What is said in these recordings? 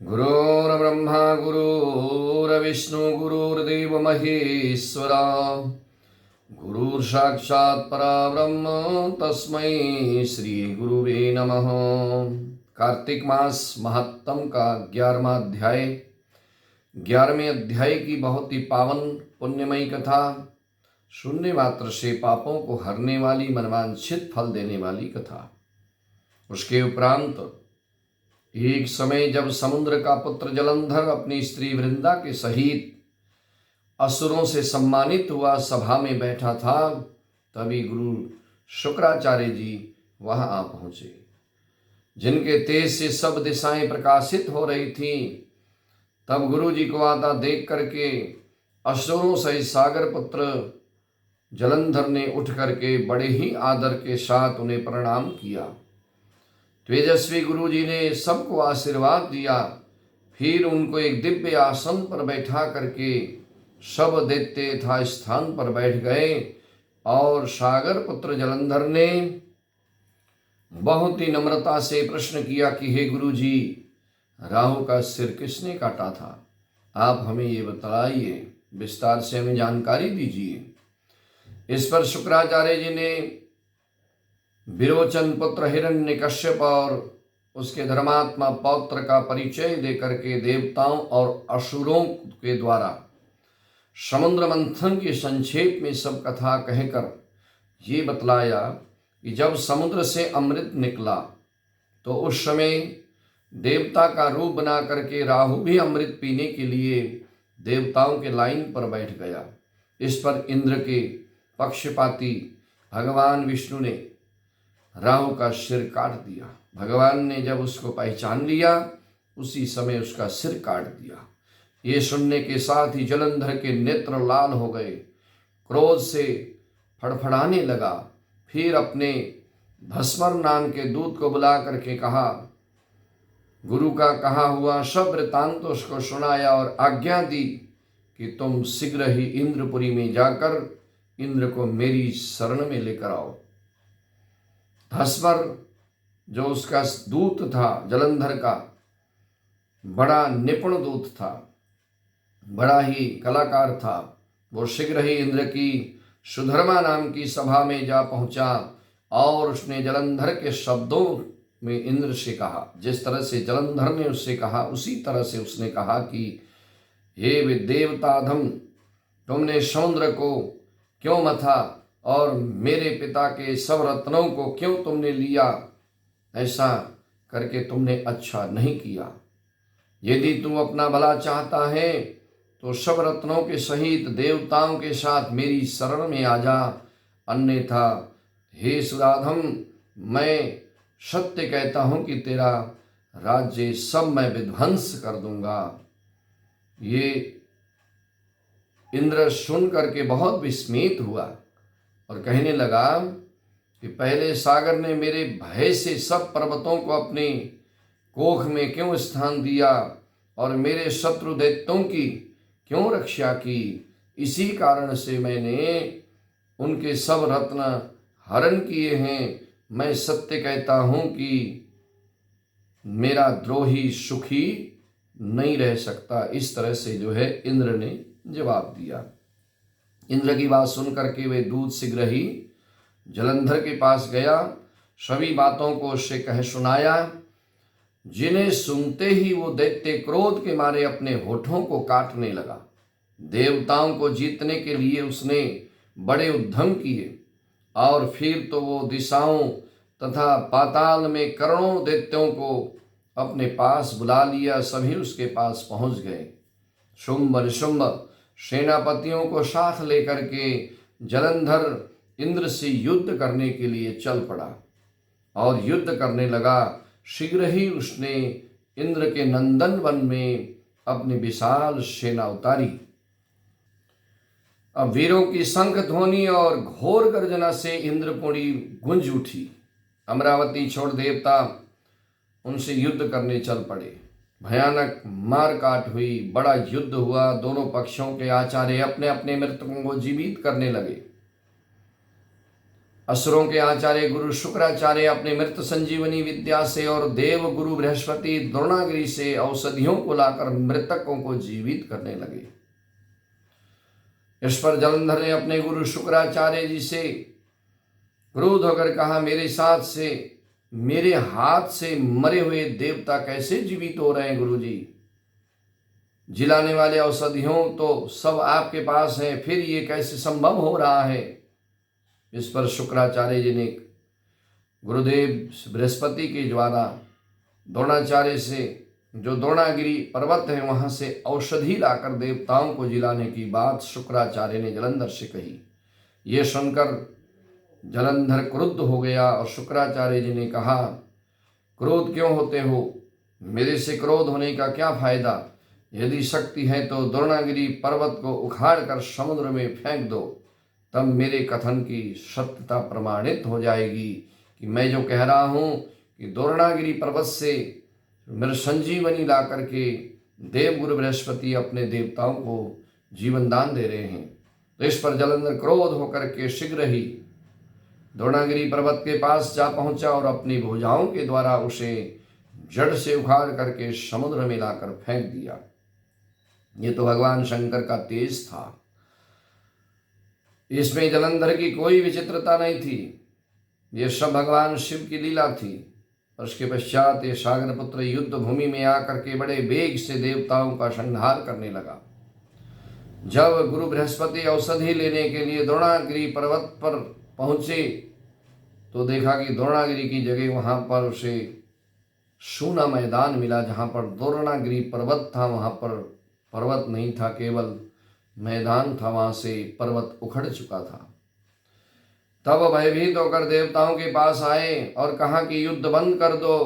गुरुर्ब्रह्मा गुरुर्विष्णु गुरुर्देव महेश्वरा गुरुर्साक्षात् परब्रह्म तस्मै श्री गुरुवे नमः। कार्तिक मास महात्म का 11वां अध्याय। 11वें अध्याय की बहुत ही पावन पुण्यमयी कथा, सुनने मात्र से पापों को हरने वाली, मनवांछित फल देने वाली कथा। उसके उपरांत एक समय जब समुद्र का पुत्र जलंधर अपनी स्त्री वृंदा के सहित असुरों से सम्मानित हुआ सभा में बैठा था, तभी गुरु शुक्राचार्य जी वहां आ पहुंचे, जिनके तेज से सब दिशाएं प्रकाशित हो रही थीं। तब गुरु जी को आता देख करके असुरों सहित सागर पुत्र जलंधर ने उठ करके बड़े ही आदर के साथ उन्हें प्रणाम किया। तेजस्वी गुरु जी ने सबको आशीर्वाद दिया। फिर उनको एक दिव्य आसन पर बैठा करके सब दैत्य यथा स्थान पर बैठ गए और सागर पुत्र जलंधर ने बहुत ही नम्रता से प्रश्न किया कि हे गुरु जी, राहु का सिर किसने काटा था? आप हमें ये बताइए, विस्तार से हमें जानकारी दीजिए। इस पर शुक्राचार्य जी ने विरोचन पुत्र हिरण्यकश्यप और उसके धर्मात्मा पौत्र का परिचय देकर के देवताओं और असुरों के द्वारा समुद्र मंथन के संक्षेप में सब कथा कहकर ये बतलाया कि जब समुद्र से अमृत निकला तो उस समय देवता का रूप बना करके राहु भी अमृत पीने के लिए देवताओं के लाइन पर बैठ गया। इस पर इंद्र के पक्षपाती भगवान विष्णु ने राहु का सिर काट दिया। भगवान ने जब उसको पहचान लिया, उसी समय उसका सिर काट दिया। ये सुनने के साथ ही जलंधर के नेत्र लाल हो गए, क्रोध से फड़फड़ाने लगा। फिर अपने भस्मर नाम के दूत को बुला करके कहा, गुरु का कहा हुआ सब वृतांत तो उसको सुनाया और आज्ञा दी कि तुम शीघ्र ही इंद्रपुरी में जाकर इंद्र को मेरी शरण में लेकर आओ। भस्मर जो उसका दूत था, जलंधर का बड़ा निपुण दूत था, बड़ा ही कलाकार था। वो शीघ्र ही इंद्र की सुधर्मा नाम की सभा में जा पहुंचा और उसने जलंधर के शब्दों में इंद्र से कहा, जिस तरह से जलंधर ने उससे कहा उसी तरह से उसने कहा कि हे देवताधम, तुमने समुद्र को क्यों मथा और मेरे पिता के सब रत्नों को क्यों तुमने लिया? ऐसा करके तुमने अच्छा नहीं किया। यदि तू अपना भला चाहता है तो सब रत्नों के सहित देवताओं के साथ मेरी शरण में आ जा, अन्यथा हे सुराधम, मैं सत्य कहता हूं कि तेरा राज्य सब मैं विध्वंस कर दूंगा। ये इंद्र सुन करके बहुत विस्मित हुआ और कहने लगा कि पहले सागर ने मेरे भय से सब पर्वतों को अपने कोख में क्यों स्थान दिया और मेरे शत्रु दैत्यों की क्यों रक्षा की? इसी कारण से मैंने उनके सब रत्न हरण किए हैं। मैं सत्य कहता हूं कि मेरा द्रोही सुखी नहीं रह सकता। इस तरह से जो है इंद्र ने जवाब दिया। इंद्र की बात सुन करके वे दूत शीघ्र ही जलंधर के पास गया, सभी बातों को उससे कह सुनाया, जिन्हें सुनते ही वो दैत्य क्रोध के मारे अपने होठों को काटने लगा। देवताओं को जीतने के लिए उसने बड़े उद्यम किए और फिर तो वो दिशाओं तथा पाताल में करोड़ों दैत्यों को अपने पास बुला लिया। सभी उसके पास पहुंच गए। शुंभ निशुंभ सेनापतियों को साथ लेकर के जलंधर इंद्र से युद्ध करने के लिए चल पड़ा और युद्ध करने लगा। शीघ्र ही उसने इंद्र के नंदन वन में अपनी विशाल सेना उतारी। अब वीरों की शंख ध्वनि और घोर गर्जना से इंद्रपुरी गूंज उठी। अमरावती छोड़ देवता उनसे युद्ध करने चल पड़े। भयानक मार काट हुई, बड़ा युद्ध हुआ। दोनों पक्षों के आचार्य अपने अपने मृतकों को जीवित करने लगे। असुरों के आचार्य गुरु शुक्राचार्य अपने मृत संजीवनी विद्या से और देव गुरु बृहस्पति द्रोणागिरी से औषधियों को लाकर मृतकों को जीवित करने लगे। इस पर जलंधर ने अपने गुरु शुक्राचार्य जी से क्रोध होकर कहा, मेरे हाथ से मरे हुए देवता कैसे जीवित हो रहे हैं गुरु जी? जिलाने वाले औषधियों तो सब आपके पास हैं, फिर ये कैसे संभव हो रहा है? इस पर शुक्राचार्य जी ने गुरुदेव बृहस्पति के द्वारा द्रोणाचार्य से जो द्रोणागिरी पर्वत है वहां से औषधि लाकर देवताओं को जिलाने की बात शुक्राचार्य ने जलंधर से कही। ये सुनकर जलंधर क्रुद्ध हो गया और शुक्राचार्य जी ने कहा, क्रोध क्यों होते हो? मेरे से क्रोध होने का क्या फायदा? यदि शक्ति है तो द्रोणागिरी पर्वत को उखाड़ कर समुद्र में फेंक दो, तब मेरे कथन की सत्यता प्रमाणित हो जाएगी कि मैं जो कह रहा हूँ कि द्रोणागिरी पर्वत से मेरे संजीवनी ला करके देवगुरु बृहस्पति अपने देवताओं को जीवन दान दे रहे हैं। तो इस पर जलंधर क्रोध होकर के शीघ्र ही द्रोणागिरी पर्वत के पास जा पहुंचा और अपनी भुजाओं के द्वारा उसे जड़ से उखाड़ करके समुद्र में लाकर फेंक दिया। ये तो भगवान शंकर का तेज था, इसमें जलंधर की कोई विचित्रता नहीं थी। ये सब भगवान शिव की लीला थी। और उसके पश्चात ये सागर पुत्र युद्ध भूमि में आकर के बड़े वेग से देवताओं का संहार करने लगा। जब गुरु बृहस्पति औषधि लेने के लिए द्रोणागिरी पर्वत पर पहुंचे तो देखा कि द्रोणागिरी की जगह वहां पर उसे सूना मैदान मिला। जहां पर द्रोणागिरी पर्वत था वहां पर पर्वत नहीं था, केवल मैदान था। वहां से पर्वत उखड़ चुका था। तब भयभीत होकर देवताओं के पास आए और कहा कि युद्ध बंद कर दो,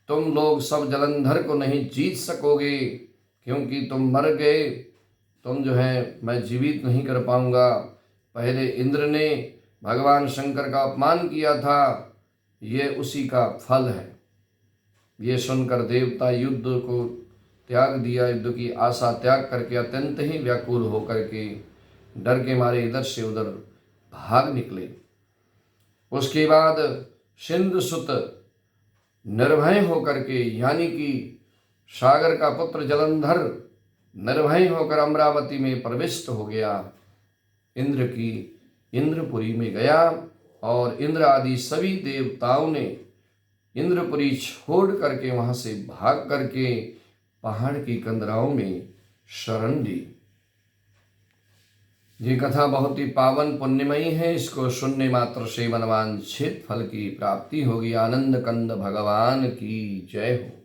तुम लोग सब जलंधर को नहीं जीत सकोगे, क्योंकि तुम मर गए, तुम जो है मैं जीवित नहीं कर पाऊंगा। पहले इंद्र ने भगवान शंकर का अपमान किया था, ये उसी का फल है। ये सुनकर देवता युद्ध को त्याग दिया, युद्ध की आशा त्याग करके अत्यंत ही व्याकुल होकर के डर के मारे इधर से उधर भाग निकले। उसके बाद सिंधु सुत निर्भय होकर के, यानी कि सागर का पुत्र जलंधर निर्भय होकर अमरावती में प्रविष्ट हो गया। इंद्र की इंद्रपुरी में गया और इंद्र आदि सभी देवताओं ने इंद्रपुरी छोड़ करके वहां से भाग करके पहाड़ की कंदराओं में शरण ली। ये कथा बहुत ही पावन पुण्यमयी है। इसको सुनने मात्र से मनवांछित फल की प्राप्ति होगी। आनंद कंद भगवान की जय हो।